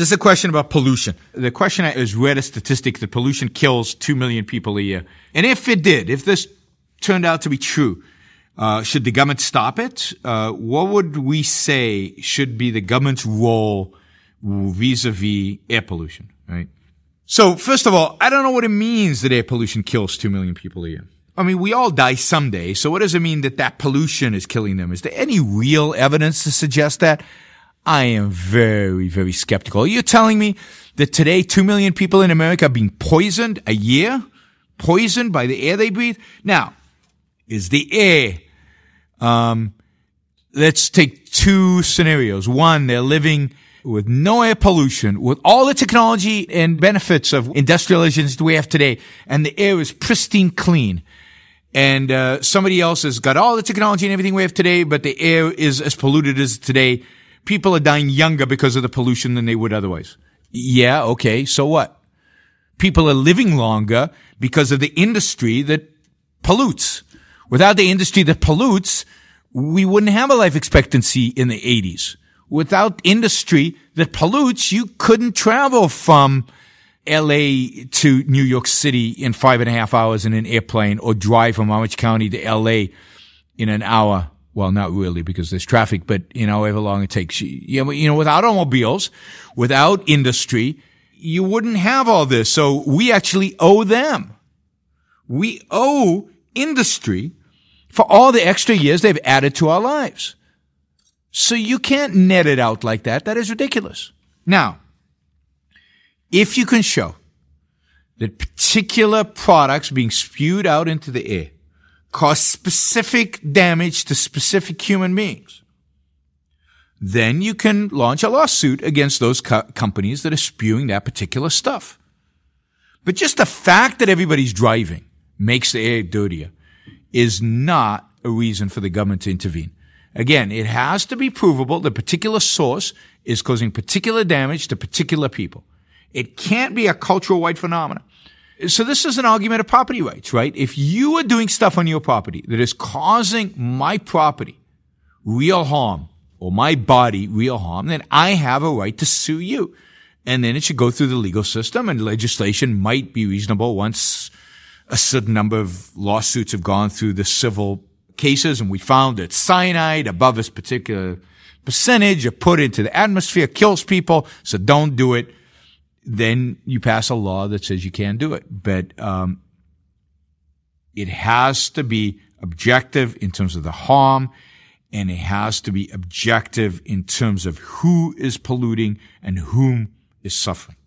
So this is a question about pollution. The question is, read a statistic that pollution kills 2 million people a year. And if it did, if this turned out to be true, should the government stop it? What would we say should be the government's role vis-a-vis air pollution, right? So first of all, I don't know what it means that air pollution kills 2 million people a year. I mean, we all die someday. So what does it mean that that pollution is killing them? Is there any real evidence to suggest that? I am very, very skeptical. You're telling me that today 2 million people in America are being poisoned a year? Poisoned by the air they breathe? Now, is the air, let's take two scenarios. One, they're living with no air pollution, with all the technology and benefits of industrialization that we have today, and the air is pristine clean. And somebody else has got all the technology and everything we have today, but the air is as polluted as today. People are dying younger because of the pollution than they would otherwise. Yeah, okay, so what? People are living longer because of the industry that pollutes. Without the industry that pollutes, we wouldn't have a life expectancy in the 80s. Without industry that pollutes, you couldn't travel from LA to New York City in 5.5 hours in an airplane, or drive from Orange County to LA in an hour. Well, not really, because there's traffic, but however long it takes. Without automobiles, without industry, you wouldn't have all this. So we actually owe them. We owe industry for all the extra years they've added to our lives. So you can't net it out like that. That is ridiculous. Now, if you can show that particular products being spewed out into the air cause specific damage to specific human beings, then you can launch a lawsuit against those companies that are spewing that particular stuff. But just the fact that everybody's driving makes the air dirtier is not a reason for the government to intervene. Again, it has to be provable the particular source is causing particular damage to particular people. It can't be a cultural-wide phenomenon. So this is an argument of property rights, right? If you are doing stuff on your property that is causing my property real harm, or my body real harm, then I have a right to sue you. And then it should go through the legal system, and legislation might be reasonable once a certain number of lawsuits have gone through the civil cases, and we found that cyanide above this particular percentage are put into the atmosphere, kills people, so don't do it. Then you pass a law that says you can't do it. But it has to be objective in terms of the harm, and it has to be objective in terms of who is polluting and whom is suffering.